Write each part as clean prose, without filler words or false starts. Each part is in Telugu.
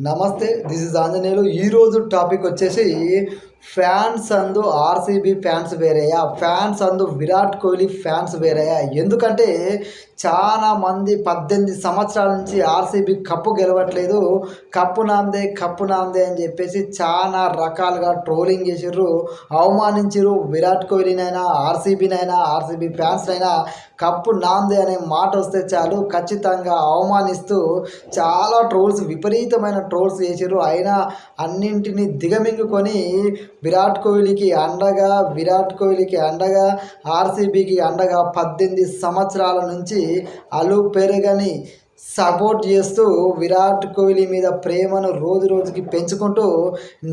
నమస్తే, దిస్ ఇస్ ఆంజనేయులు. ఈరోజు టాపిక్ వచ్చేసి ఫ్యాన్స్ అందు ఆర్సీబీ ఫ్యాన్స్ వేరేయా, ఫ్యాన్స్ అందు విరాట్ కోహ్లీ ఫ్యాన్స్ వేరేయా. ఎందుకంటే చాలా మంది 18 సంవత్సరాల నుంచి ఆర్సీబీ కప్పు గెలవట్లేదు, కప్పు నాందే కప్పు నాందే అని చెప్పేసి చాలా రకాలుగా ట్రోలింగ్ చేసిర్రు, అవమానించారు. విరాట్ కోహ్లీనైనా ఆర్సీబీనైనా ఆర్సీబీ ఫ్యాన్స్నైనా కప్పు నాందే అనే మాట వస్తే చాలు ఖచ్చితంగా అవమానిస్తూ చాలా ట్రోల్స్, విపరీతమైన ట్రోల్స్ చేసిర్రు. అయినా అన్నింటినీ దిగమింగుకొని విరాట్ కోహ్లీకి అండగా ఆర్సీబీకి అండగా 18 సంవత్సరాల నుంచి అలు పెరగని సపోర్ట్ చేస్తూ విరాట్ కోహ్లీ మీద ప్రేమను రోజు రోజుకి పెంచుకుంటూ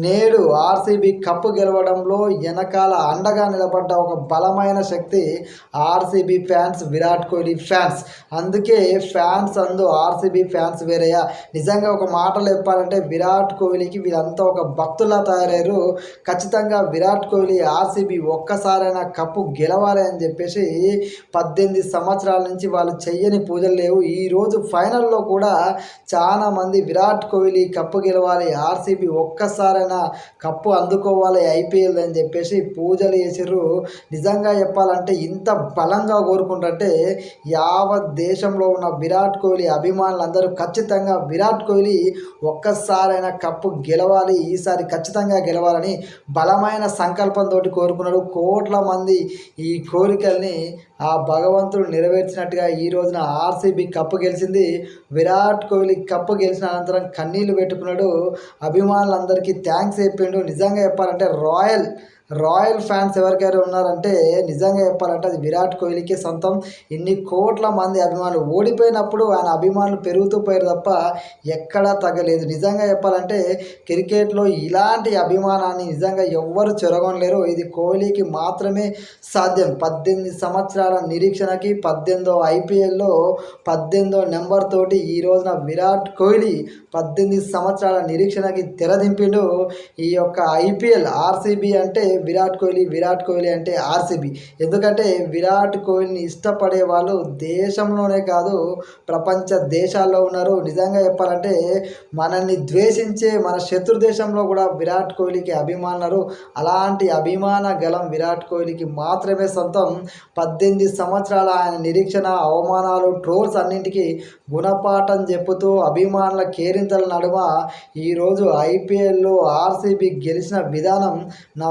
నేడు ఆర్సీబీ కప్పు గెలవడంలో వెనకాల అండగా నిలబడ్డ ఒక బలమైన శక్తి RCB fans, Virat Kohli fans. అందుకే ఫ్యాన్స్ అందు ఆర్సీబీ ఫ్యాన్స్ వేరేయా. నిజంగా ఒక మాటలు చెప్పాలంటే విరాట్ కోహ్లీకి వీళ్ళంతా ఒక భక్తులా తయారయ్యారు. ఖచ్చితంగా విరాట్ కోహ్లీ ఆర్సీబీ ఒక్కసారైనా కప్పు గెలవాలి అని చెప్పేసి 18 సంవత్సరాల నుంచి వాళ్ళు చెయ్యని పూజలు లేవు. ఈరోజు ఫైనల్లో కూడా చాలామంది విరాట్ కోహ్లీ కప్పు గెలవాలి, ఆర్సీబీ ఒక్కసారైనా కప్పు అందుకోవాలి ఐపీఎల్ అని చెప్పేసి పూజలు చేసిర్రు. నిజంగా చెప్పాలంటే ఇంత బలంగా కోరుకుంటుంటే యావత్ దేశంలో ఉన్న విరాట్ కోహ్లీ అభిమానులందరూ ఖచ్చితంగా విరాట్ కోహ్లీ ఒక్కసారైనా కప్పు గెలవాలి, ఈసారి ఖచ్చితంగా గెలవాలని బలమైన సంకల్పంతో కోరుకున్నాడు. కోట్ల మంది ఈ కోరికల్ని ఆ భగవంతుడు నెరవేర్చినట్టుగా ఈ రోజున ఆర్సీబీ కప్పు గెలిచింది. విరాట్ కోహ్లీ కప్పు గెలిచిన అనంతరం కన్నీళ్లు పెట్టుకున్నాడు, అభిమానులందరికీ థ్యాంక్స్ చెప్పిండు. నిజంగా చెప్పాలంటే రాయల్ ఫ్యాన్స్ ఎవరికైనా ఉన్నారంటే నిజంగా చెప్పాలంటే అది విరాట్ కోహ్లీకి సొంతం. ఇన్ని కోట్ల మంది అభిమానులు ఓడిపోయినప్పుడు ఆయన అభిమానులు పెరుగుతూ పోయారు తప్ప ఎక్కడా తగ్గలేదు. నిజంగా చెప్పాలంటే క్రికెట్లో ఇలాంటి అభిమానాన్ని నిజంగా ఎవ్వరు చెరగొనలేరు. ఇది కోహ్లీకి మాత్రమే సాధ్యం. 18 సంవత్సరాల నిరీక్షణకి 18వ ఐపీఎల్లో 18వ నెంబర్ తోటి ఈ రోజున విరాట్ కోహ్లీ 18 సంవత్సరాల నిరీక్షణకి తెరదింపిండు. ఈ యొక్క ఐపీఎల్ ఆర్సీబీ అంటే విరాట్ కోహ్లీ అంటే ఆర్సీబీ. ఎందుకంటే విరాట్ కోహ్లీని ఇష్టపడే వాళ్ళు దేశంలోనే కాదు ప్రపంచ దేశాల్లో ఉన్నారు. నిజంగా చెప్పాలంటే మనల్ని ద్వేషించే మన శత్రు దేశంలో కూడా విరాట్ కోహ్లీకి అభిమానులు. అలాంటి అభిమాన గలం విరాట్ కోహ్లీకి మాత్రమే సొంతం. 18 సంవత్సరాల ఆయన నిరీక్షణ, అవమానాలు, ట్రోల్స్ అన్నింటికి గుణపాఠం చెప్పుతూ అభిమానుల కేరింతల నడుమ ఈరోజు ఐపీఎల్లో ఆర్సీబీ గెలిచిన విధానం నా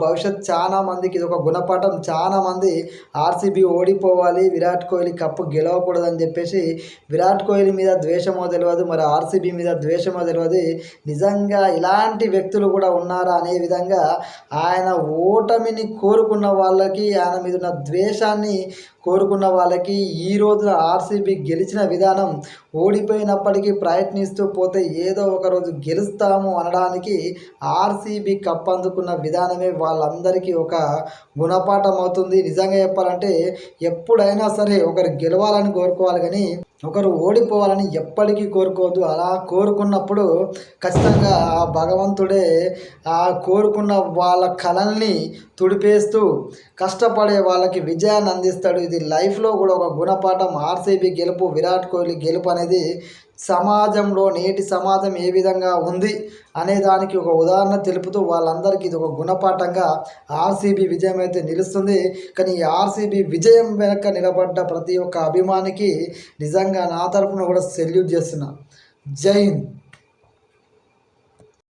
భవిష్యత్ చాలా మందికి ఇది ఒక గుణపాఠం. చాలామంది ఆర్సీబీ ఓడిపోవాలి, విరాట్ కోహ్లీ కప్పు గెలవకూడదని చెప్పేసి విరాట్ కోహ్లీ మీద ద్వేషమో తెలియదు, మరి ఆర్సీబీ మీద ద్వేషమో తెలియదు. నిజంగా ఇలాంటి వ్యక్తులు కూడా ఉన్నారా అనే విధంగా ఆయన ఓటమిని కోరుకున్న వాళ్ళకి, ఆయన మీద ఉన్న ద్వేషాన్ని కోరుకున్న వాళ్ళకి ఈ రోజున ఆర్సీబీ గెలిచిన విధానం, ఓడిపోయినప్పటికీ ప్రయత్నిస్తూ పోతే ఏదో ఒకరోజు గెలుస్తాము అనడానికి ఆర్సీబీ కప్ అందుకున్న విధానమే వాళ్ళందరికీ ఒక గుణపాఠం అవుతుంది. నిజంగా చెప్పాలంటే ఎప్పుడైనా సరే ఒకరు గెలవాలని కోరుకోవాలి కానీ ఒకరు ఓడిపోవాలని ఎప్పటికీ కోరుకోవద్దు. అలా కోరుకున్నప్పుడు ఖచ్చితంగా ఆ భగవంతుడే ఆ కోరుకున్న వాళ్ళ కలల్ని తుడిపేస్తూ కష్టపడే వాళ్ళకి విజయాన్ని అందిస్తాడు. ఇది లైఫ్లో కూడా ఒక గుణపాఠం. ఆర్సీబీ గెలుపు, విరాట్ కోహ్లీ గెలుపు అనేది సమాజంలో నేటి సమాజం ఏ విధంగా ఉంది అనే దానికి ఒక ఉదాహరణ తెలుపుతూ వాళ్ళందరికీ ఇది ఒక గుణపాఠంగా ఆర్సీబీ విజయం అయితే నిలుస్తుంది. కానీ ఈ ఆర్సీబీ విజయం వెనక నిలబడ్డ ప్రతి ఒక్క అభిమానికి నిజంగా నా తరపున కూడా సెల్యూట్ చేస్తున్నా. జై హింద్.